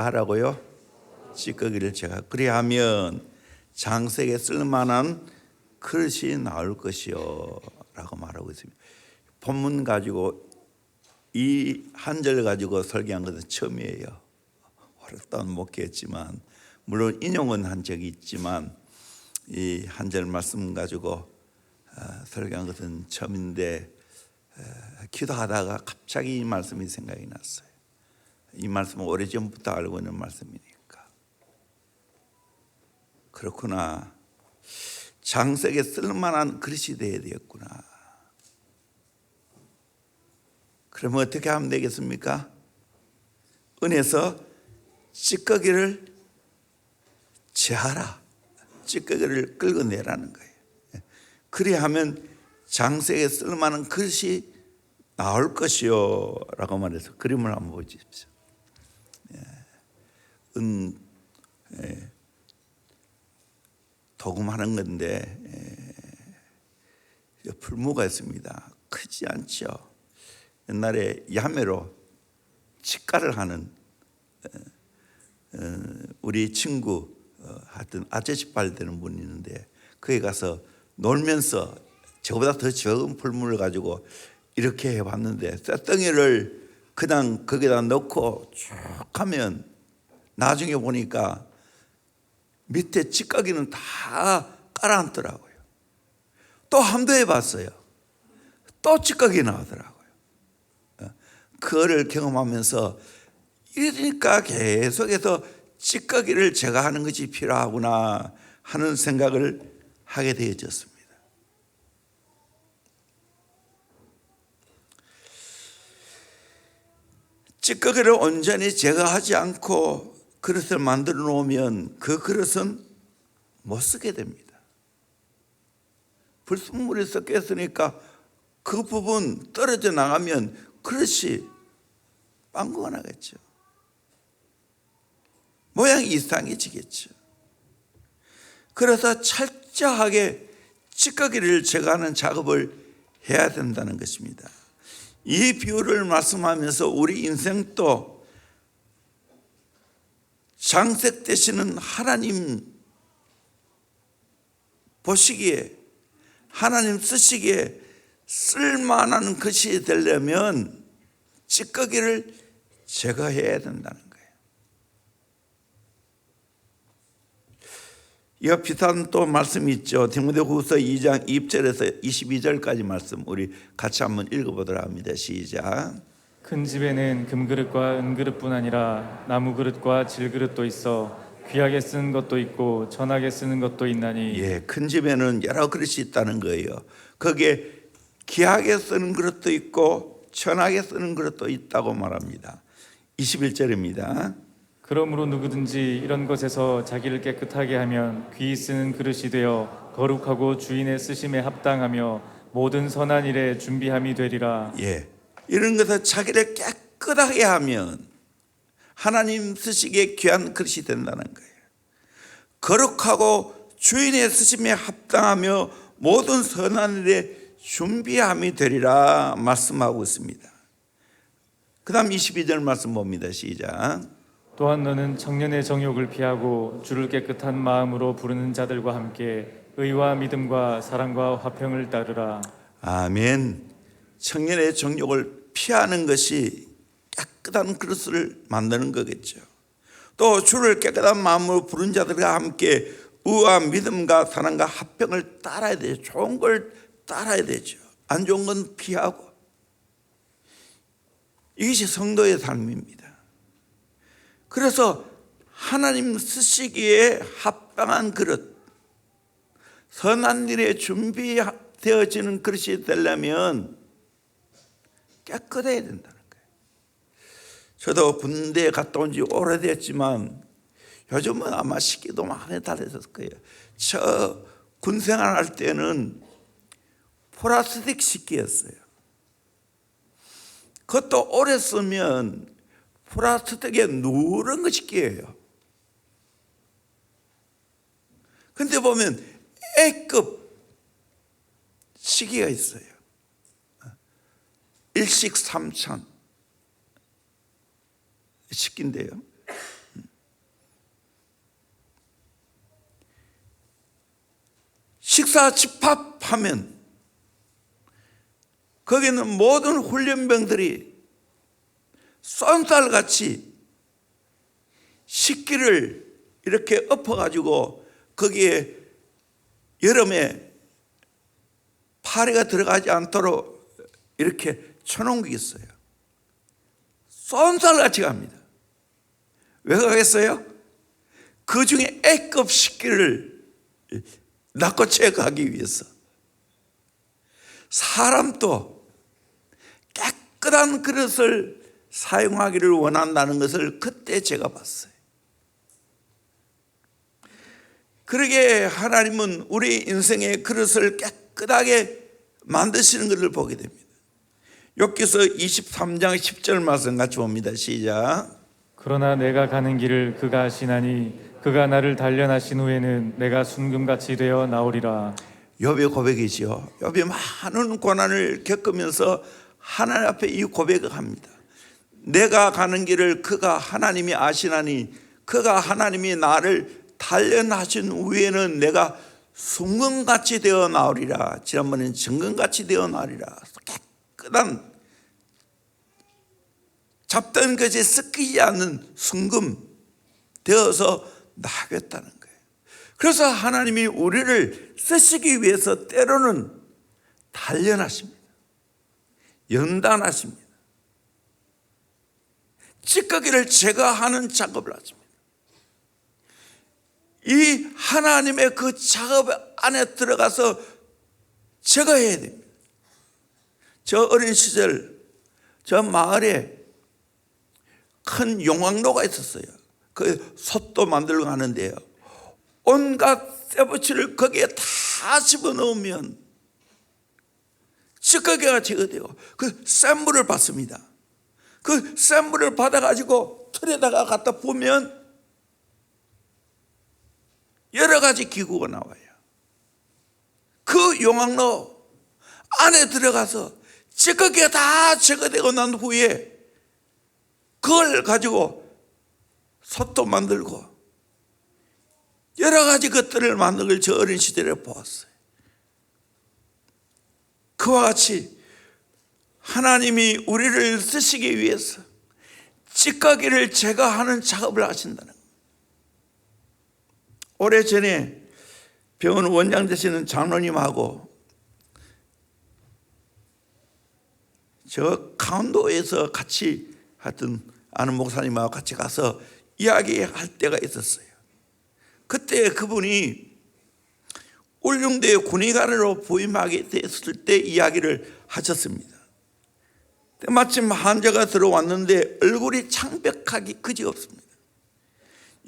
하라고요? 찌꺼기를 제가 그리하면 장색에 쓸만한 그릇이 나올 것이요 라고 말하고 있습니다. 본문 가지고 이 한 절 가지고 설교한 것은 처음이에요. 오랫동안 목회했지만 물론 인용은 한 적이 있지만 이 한 절 말씀 가지고 설교한 것은 처음인데 기도하다가 갑자기 이 말씀이 생각이 났어요. 이 말씀은 오래전부터 알고 있는 말씀이니까. 그렇구나. 장색에 쓸만한 그릇이 되어야 되겠구나. 그러면 어떻게 하면 되겠습니까? 은에서 찌꺼기를 제하라. 찌꺼기를 긁어내라는 거예요. 그래야 하면 장색에 쓸만한 그릇이 나올 것이요 라고 말해서 그림을 한번 보십시오. 도금하는 건데 풀무가 있습니다. 크지 않죠. 옛날에 야매로 치과를 하는 우리 친구 하여튼 아저씨 발 되는 분이 있는데 거기 가서 놀면서 저보다 더 적은 풀무를 가지고 이렇게 해봤는데 쇳덩이를 그냥 거기다 넣고 쭉 하면 나중에 보니까 밑에 찌꺼기는 다 깔아앉더라고요. 또 한 번 해봤어요. 또 찌꺼기 나오더라고요. 그거를 경험하면서 이러니까 계속해서 찌꺼기를 제거하는 것이 필요하구나 하는 생각을 하게 되어졌습니다. 찌꺼기를 온전히 제거하지 않고 그릇을 만들어 놓으면 그 그릇은 못 쓰게 됩니다. 불순물이 섞여 있으니까 그 부분 떨어져 나가면 그릇이 빵꾸가 나겠죠. 모양이 이상해지겠죠. 그래서 철저하게 찌꺼기를 제거하는 작업을 해야 된다는 것입니다. 이 비유를 말씀하면서 우리 인생도 장색 되시는 하나님 보시기에 하나님 쓰시기에 쓸만한 것이 되려면 찌꺼기를 제거해야 된다는 거예요. 이 비슷한 또 말씀이 있죠. 디모데후서 2장 2절에서 22절까지 말씀 우리 같이 한번 읽어보도록 합니다. 시작. 큰 집에는 금그릇과 은그릇뿐 아니라 나무그릇과 질그릇도 있어 귀하게 쓰는 것도 있고 전하게 쓰는 것도 있나니. 큰 집에는 여러 그릇이 있다는 거예요. 거기에 귀하게 쓰는 그릇도 있고 천하게 쓰는 그릇도 있다고 말합니다. 21절입니다. 그러므로 누구든지 이런 것에서 자기를 깨끗하게 하면 귀히 쓰는 그릇이 되어 거룩하고 주인의 쓰심에 합당하며 모든 선한 일에 준비함이 되리라. 이런 것을 자기를 깨끗하게 하면 하나님 쓰시기에 귀한 그릇이 된다는 거예요. 거룩하고 주인의 쓰심에 합당하며 모든 선한 일에 준비함이 되리라 말씀하고 있습니다. 그 다음 22절 말씀 봅니다. 시작. 또한 너는 청년의 정욕을 피하고 주를 깨끗한 마음으로 부르는 자들과 함께 의와 믿음과 사랑과 화평을 따르라. 아멘. 청년의 정욕을 피하는 것이 깨끗한 그릇을 만드는 거겠죠. 또 주를 깨끗한 마음으로 부른 자들과 함께 의와 믿음과 사랑과 화평을 따라야 되죠. 좋은 걸 따라야 되죠. 안 좋은 건 피하고. 이것이 성도의 삶입니다. 그래서 하나님 쓰시기에 합당한 그릇, 선한 일에 준비되어지는 그릇이 되려면 깨끗해야 된다는 거예요. 저도 군대에 갔다 온 지 오래됐지만 요즘은 아마 식기도 많이 달라졌을 거예요. 저 군생활 할 때는 플라스틱 식기였어요. 그것도 오래 쓰면 플라스틱에 누런 거 식기예요. 근데 보면 A급 시기가 있어요. 일식 삼천 식기인데요. 육사 집합하면 거기는 모든 훈련병들이 쏜살같이 식기를 이렇게 엎어가지고 거기에 여름에 파리가 들어가지 않도록 이렇게 쳐놓은 게 있어요. 쏜살같이 갑니다. 왜 가겠어요? 그 중에 A급 식기를 낚아채 가기 위해서. 사람도 깨끗한 그릇을 사용하기를 원한다는 것을 그때 제가 봤어요. 그러게 하나님은 우리 인생의 그릇을 깨끗하게 만드시는 것을 보게 됩니다. 욥기서 23장 10절 말씀 같이 봅니다. 시작. 그러나 내가 가는 길을 그가 아시나니 그가 나를 단련하신 후에는 내가 순금같이 되어 나오리라. 욥의 고백이지요. 욥이 많은 고난을 겪으면서 하나님 앞에 이 고백을 합니다. 내가 가는 길을 그가 하나님이 아시나니 그가 하나님이 나를 단련하신 후에는 내가 순금같이 되어 나오리라. 지난번에는 정금같이 되어 나오리라. 깨끗한 잡던 것이 섞이지 않는 순금 되어서 나겠다는 거예요. 그래서 하나님이 우리를 쓰시기 위해서 때로는 단련하십니다. 연단하십니다. 찌꺼기를 제거하는 작업을 하십니다. 이 하나님의 그 작업 안에 들어가서 제거해야 됩니다. 저 어린 시절 저 마을에 큰 용광로가 있었어요. 그 솥도 만들고 하는데요, 온갖 쇠붙이를 거기에 다 집어넣으면 찌꺼기가 제거되고 그 센 물을 받습니다. 그 센 물을 받아가지고 틀에다가 갖다 부으면 여러 가지 기구가 나와요. 그 용광로 안에 들어가서 찌꺼기가 다 제거되고 난 후에 그걸 가지고 솥도 만들고 여러 가지 것들을 만든 걸 저 어린 시절에 보았어요. 그와 같이 하나님이 우리를 쓰시기 위해서 찌꺼기를 제거하는 작업을 하신다는 거예요. 오래전에 병원 원장 되시는 장로님하고 저 강원도에서 같이 하여튼 아는 목사님하고 같이 가서 이야기할 때가 있었어요. 그때 그분이 울릉도의 군의관으로 부임하게 됐을 때 이야기를 하셨습니다. 마침 환자가 들어왔는데 얼굴이 창백하기 그지없습니다.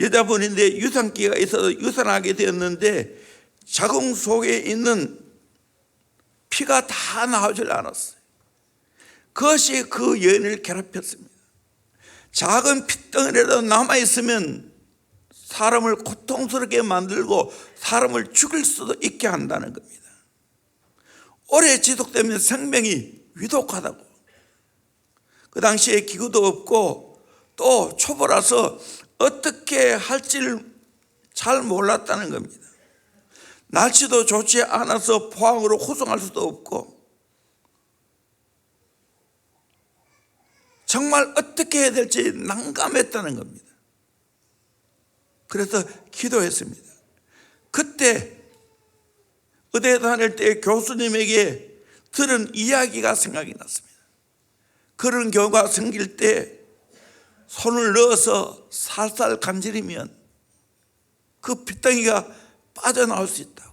여자분인데 유산기가 있어서 유산하게 되었는데 자궁 속에 있는 피가 다 나오질 않았어요. 그것이 그 여인을 괴롭혔습니다. 작은 핏덩어리라도 남아있으면 사람을 고통스럽게 만들고 사람을 죽일 수도 있게 한다는 겁니다. 오래 지속되면 생명이 위독하다고. 그 당시에 기구도 없고 또 초보라서 어떻게 할지를 잘 몰랐다는 겁니다. 날씨도 좋지 않아서 포항으로 호송할 수도 없고 정말 어떻게 해야 될지 난감했다는 겁니다. 그래서 기도했습니다. 그때 의대 다닐 때 교수님에게 들은 이야기가 생각이 났습니다. 그런 경우가 생길 때 손을 넣어서 살살 간지리면 그 핏덩이가 빠져나올 수 있다고.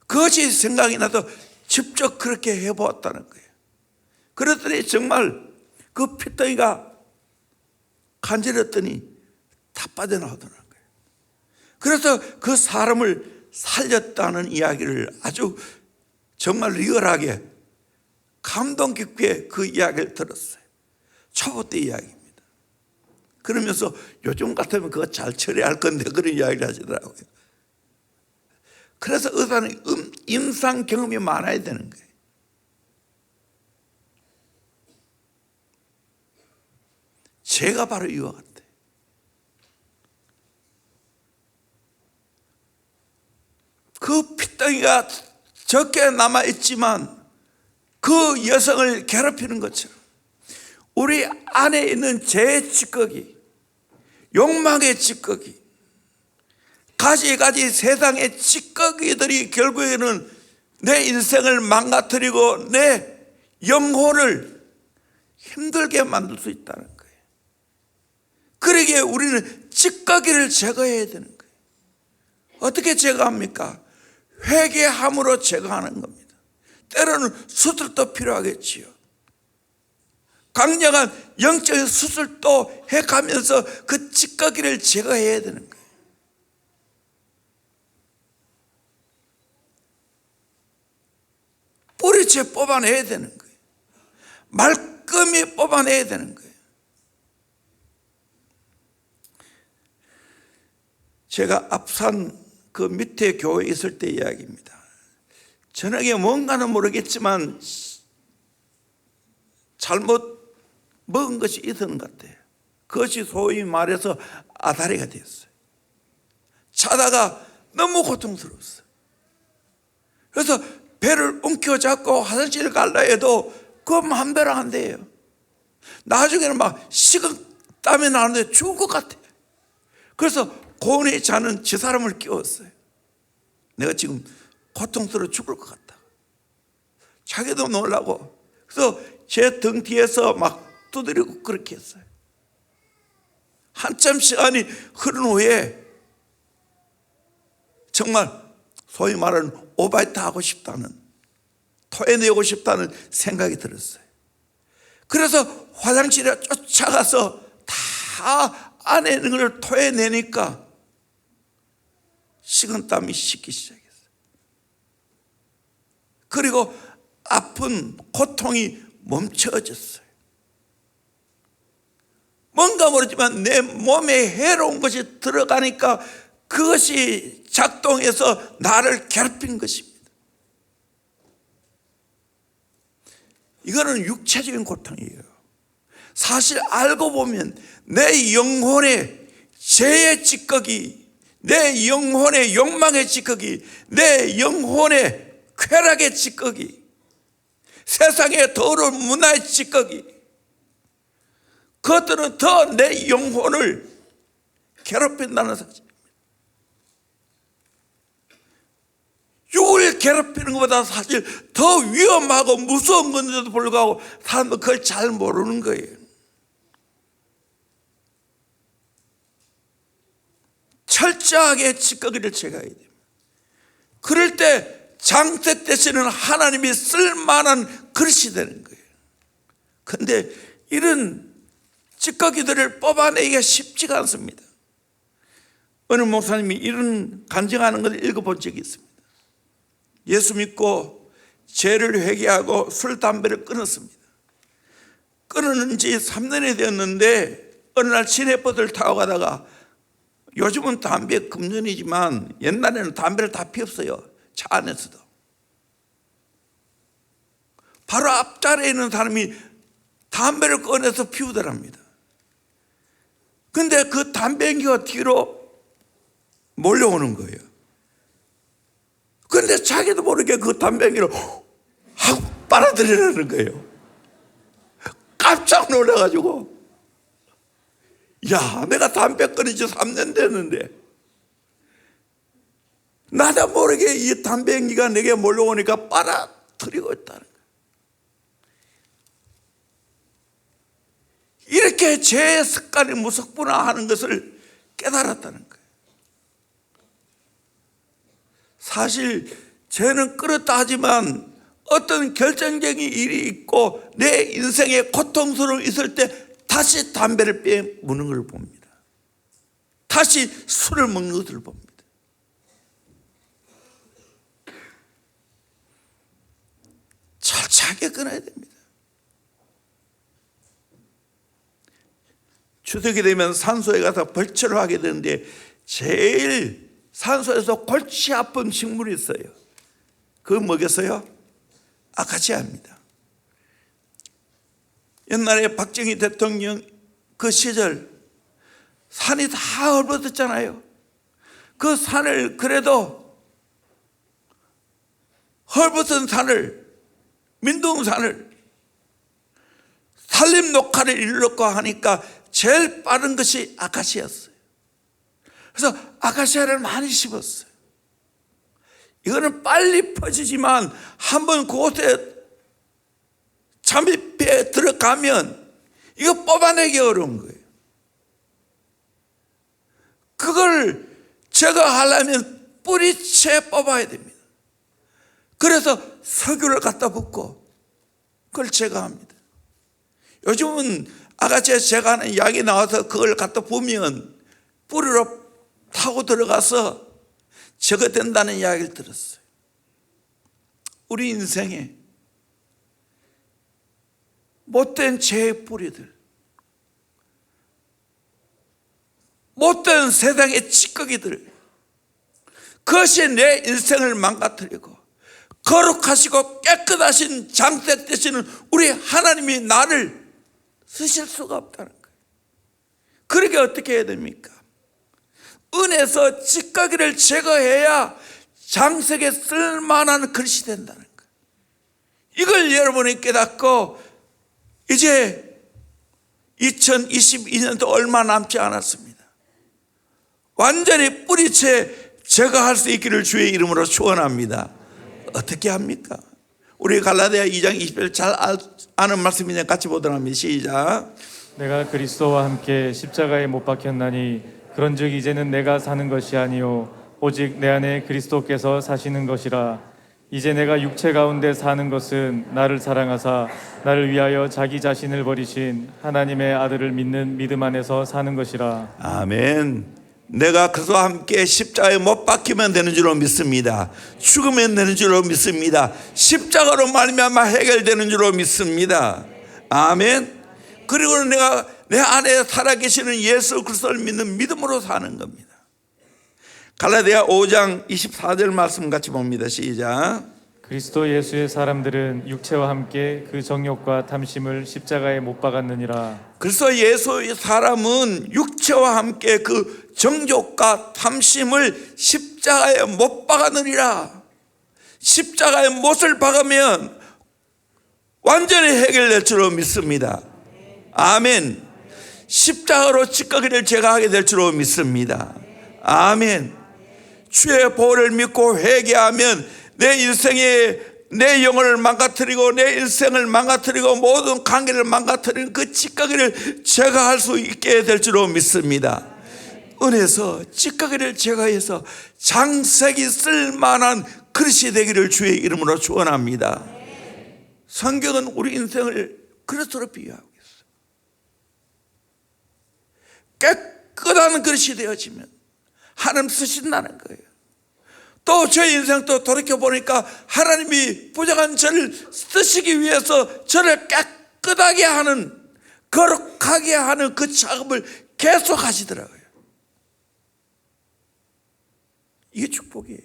그것이 생각이 나서 직접 그렇게 해보았다는 거예요. 그랬더니 정말 그 핏덩이가 간지렸더니 다 빠져나오더라는 거예요. 그래서 그 사람을 살렸다는 이야기를 아주 정말 리얼하게 감동 깊게 그 이야기를 들었어요. 초보 때 이야기입니다. 그러면서 요즘 같으면 그거 잘 처리할 건데 그런 이야기를 하시더라고요. 그래서 의사는 임상 경험이 많아야 되는 거예요. 제가 바로 이와 같아요. 그 핏덩이가 적게 남아있지만 그 여성을 괴롭히는 것처럼 우리 안에 있는 죄의 찌꺼기, 욕망의 찌꺼기, 가지가지 세상의 찌꺼기들이 결국에는 내 인생을 망가뜨리고 내 영혼을 힘들게 만들 수 있다는 거예요. 그러기에 우리는 찌꺼기를 제거해야 되는 거예요. 어떻게 제거합니까? 회개함으로 제거하는 겁니다. 때로는 수술도 필요하겠지요. 강력한 영적인 수술도 해가면서 그 찌꺼기를 제거해야 되는 거예요. 뿌리채 뽑아내야 되는 거예요. 말끔히 뽑아내야 되는 거예요. 제가 앞산 그 밑에 교회에 있을 때 이야기입니다. 저녁에 뭔가는 모르겠지만 잘못 먹은 것이 있었는 것 같아요. 그것이 소위 말해서 아다리가 됐어요. 자다가 너무 고통스러웠어요. 그래서 배를 움켜잡고 화장실을 갈라 해도 그 마음대로 안 돼요. 나중에는 막 식은땀이 나는데 죽을 것 같아요. 그래서 고은이 자는 저 사람을 끼웠어요. 내가 지금 고통스러워 죽을 것 같다. 자기도 놀라고. 그래서 제 등 뒤에서 막 두드리고 그렇게 했어요. 한참 시간이 흐른 후에 정말 소위 말하는 오바이트 하고 싶다는, 토해내고 싶다는 생각이 들었어요. 그래서 화장실에 쫓아가서 다 안에 있는 걸 토해내니까 식은땀이 식기 시작했어요. 그리고 아픈 고통이 멈춰졌어요. 뭔가 모르지만 내 몸에 해로운 것이 들어가니까 그것이 작동해서 나를 괴롭힌 것입니다. 이거는 육체적인 고통이에요. 사실 알고 보면 내 영혼의 죄의 찌꺼기, 내 영혼의 욕망의 찌꺼기, 내 영혼의 쾌락의 찌꺼기, 세상의 더러운 문화의 찌꺼기, 그것들은 더 내 영혼을 괴롭힌다는 사실입니다. 육을 괴롭히는 것보다 사실 더 위험하고 무서운 건데도 불구하고 사람들은 그걸 잘 모르는 거예요. 철저하게 찌꺼기를 제거해야 됩니다. 그럴 때 장택되시는 하나님이 쓸만한 그릇이 되는 거예요. 그런데 이런 찌꺼기들을 뽑아내기가 쉽지가 않습니다. 어느 목사님이 이런 간증하는 것을 읽어본 적이 있습니다. 예수 믿고 죄를 회개하고 술, 담배를 끊었습니다. 끊은 지 3년이 되었는데 어느 날 시내버스를 타고 가다가, 요즘은 담배 금연이지만 옛날에는 담배를 다 피웠어요. 차 안에서도. 바로 앞자리에 있는 사람이 담배를 꺼내서 피우더랍니다. 근데 그 담배 연기가 뒤로 몰려오는 거예요. 근데 자기도 모르게 그 담배 연기를 확 빨아들이려는 거예요. 깜짝 놀라가지고, 야, 내가 담배 끊은 지 3년 됐는데 나도 모르게 이 담배 연기가 내게 몰려오니까 빨아들이고 있다는 거예요. 이렇게 죄의 습관이 무섭구나 하는 것을 깨달았다는 거예요. 사실 죄는 끊었다 하지만 어떤 결정적인 일이 있고 내 인생에 고통스러움이 있을 때 다시 담배를 빼무는 걸 봅니다. 다시 술을 먹는 것을 봅니다. 철저하게 끊어야 됩니다. 추석이 되면 산소에 가서 벌초를 하게 되는데 제일 산소에서 골치 아픈 식물이 있어요. 그거 뭐겠어요? 아카시아입니다. 옛날에 박정희 대통령 그 시절 산이 다 얼어붙었잖아요. 그 산을 그래도 헐벗은 산을, 민둥산을 산림 녹화를 이루려고 하니까 제일 빠른 것이 아카시아였어요. 그래서 아카시아를 많이 심었어요. 이거는 빨리 퍼지지만 한번 그곳에 잠입해 들어가면 이거 뽑아내기 어려운 거예요. 그걸 제거하려면 뿌리채 뽑아야 됩니다. 그래서 석유를 갖다 붓고 그걸 제거합니다. 요즘은 아가씨에 제거하는 약이 나와서 그걸 갖다 부으면 뿌리로 타고 들어가서 제거된다는 이야기를 들었어요. 우리 인생에 못된 죄의 뿌리들, 못된 세상의 찌꺼기들, 그것이 내 인생을 망가뜨리고 거룩하시고 깨끗하신 장색 되시는 우리 하나님이 나를 쓰실 수가 없다는 거예요. 그러게 어떻게 해야 됩니까? 은에서 찌꺼기를 제거해야 장색에 쓸만한 그릇이 된다는 거예요. 이걸 여러분이 깨닫고 이제 2022년도 얼마 남지 않았습니다. 완전히 뿌리채 제거할 수 있기를 주의 이름으로 축원합니다. 어떻게 합니까? 우리 갈라디아 2장 20절 잘 아는 말씀이냐 같이 보도록 합니다. 시작. 내가 그리스도와 함께 십자가에 못 박혔나니 그런즉 이제는 내가 사는 것이 아니요 오직 내 안에 그리스도께서 사시는 것이라. 이제 내가 육체 가운데 사는 것은 나를 사랑하사 나를 위하여 자기 자신을 버리신 하나님의 아들을 믿는 믿음 안에서 사는 것이라. 아멘. 내가 그리스도와 함께 십자가에 못 박히면 되는 줄로 믿습니다. 죽으면 되는 줄로 믿습니다. 십자가로 말미암아 해결되는 줄로 믿습니다. 아멘. 그리고 내가 내 안에 살아계시는 예수 그리스도를 믿는 믿음으로 사는 겁니다. 갈라디아 5장 24절 말씀 같이 봅니다. 시작. 그리스도 예수의 사람들은 육체와 함께 그 정욕과 탐심을 십자가에 못 박았느니라. 그래서 예수의 사람은 육체와 함께 그 정욕과 탐심을 십자가에 못 박았느니라. 십자가에 못을 박으면 완전히 해결될 줄로 믿습니다. 아멘. 십자가로 찌꺼기를 제거하게 될 줄로 믿습니다. 아멘. 주의 보혈을 믿고 회개하면 내 인생에 내 영혼을 망가뜨리고 내 인생을 망가뜨리고 모든 관계를 망가뜨리는 그 찌꺼기를 제거할 수 있게 될 줄로 믿습니다. 은혜서 찌꺼기를 제거해서 장색이 쓸만한 그릇이 되기를 주의 이름으로 축원합니다. 성경은 우리 인생을 그릇으로 비유하고 있어요. 깨끗한 그릇이 되어지면 하나님 쓰신다는 거예요. 또 제 인생도 돌이켜보니까 하나님이 부정한 저를 쓰시기 위해서 저를 깨끗하게 하는, 거룩하게 하는 그 작업을 계속 하시더라고요. 이게 축복이에요.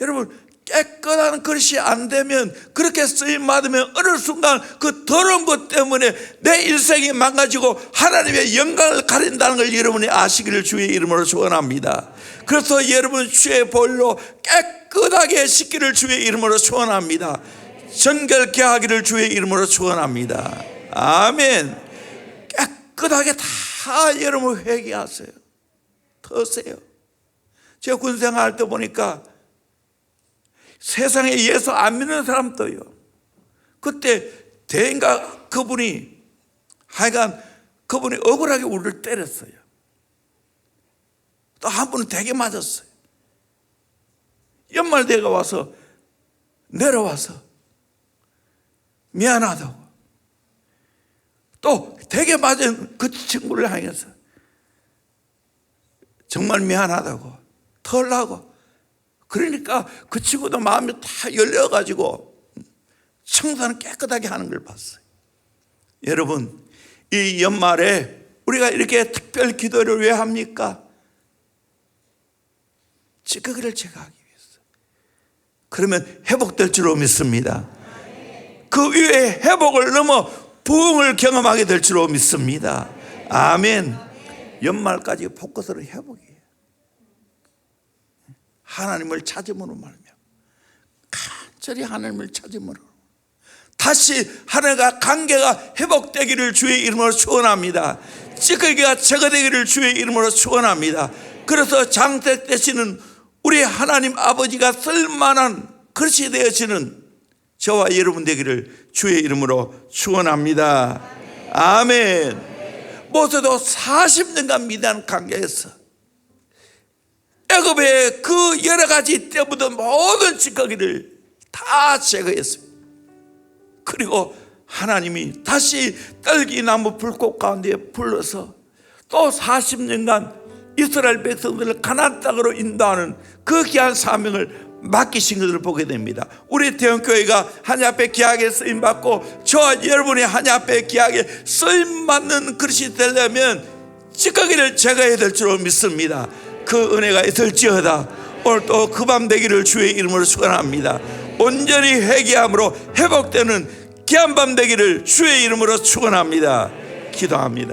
여러분, 깨끗한 그릇이 안 되면, 그렇게 쓰임 받으면 어느 순간 그 더러운 것 때문에 내 인생이 망가지고 하나님의 영광을 가린다는 걸 여러분이 아시기를 주의 이름으로 축원합니다. 그래서 여러분 주의 보혈로 깨끗하게 씻기를 주의 이름으로 축원합니다. 정결케 하기를 주의 이름으로 축원합니다. 아멘. 깨끗하게 다 여러분 회개하세요. 터세요. 제가 군생활 때 보니까 세상에 예수 안 믿는 사람도요. 그때 대인가 그분이 하여간 그분이 억울하게 우리를 때렸어요. 또 한 분은 되게 맞았어요. 연말대가 와서 내려와서 미안하다고 또 되게 맞은 그 친구를 향해서 정말 미안하다고 털라고. 그러니까 그 친구도 마음이 다 열려가지고 청소는 깨끗하게 하는 걸 봤어요. 여러분, 이 연말에 우리가 이렇게 특별 기도를 왜 합니까? 찌꺼기를 제거하기 위해서. 그러면 회복될 줄로 믿습니다. 그 위에 회복을 넘어 부흥을 경험하게 될 줄로 믿습니다. 아멘. 연말까지 포커스로 회복이에요. 하나님을 찾음으로 말며 간절히 하나님을 찾음으로 다시 하나님과 관계가 회복되기를 주의 이름으로 축원합니다. 찌꺼기가 제거되기를 주의 이름으로 축원합니다. 그래서 장색 되시는 우리 하나님 아버지가 쓸만한 그릇이 되어지는 저와 여러분 되기를 주의 이름으로 축원합니다. 아멘. 모세도 40년간 미디안 관계에서 애굽의 그 여러 가지 때 묻은 모든 찌꺼기를 다 제거했습니다. 그리고 하나님이 다시 떨기나무 불꽃 가운데 불러서 또 40년간 이스라엘 백성들을 가나안 땅으로 인도하는 그 귀한 사명을 맡기신 것을 보게 됩니다. 우리 대형교회가 하나님 앞에 귀하게 쓰임받고 저와 여러분이 하나님 앞에 귀하게 쓰임받는 그릇이 되려면 찌꺼기를 제거해야 될 줄로 믿습니다. 그 은혜가 있을지어다. 오늘 또 그 밤 되기를 주의 이름으로 축원합니다. 온전히 회개함으로 회복되는 귀한 밤 되기를 주의 이름으로 축원합니다. 기도합니다.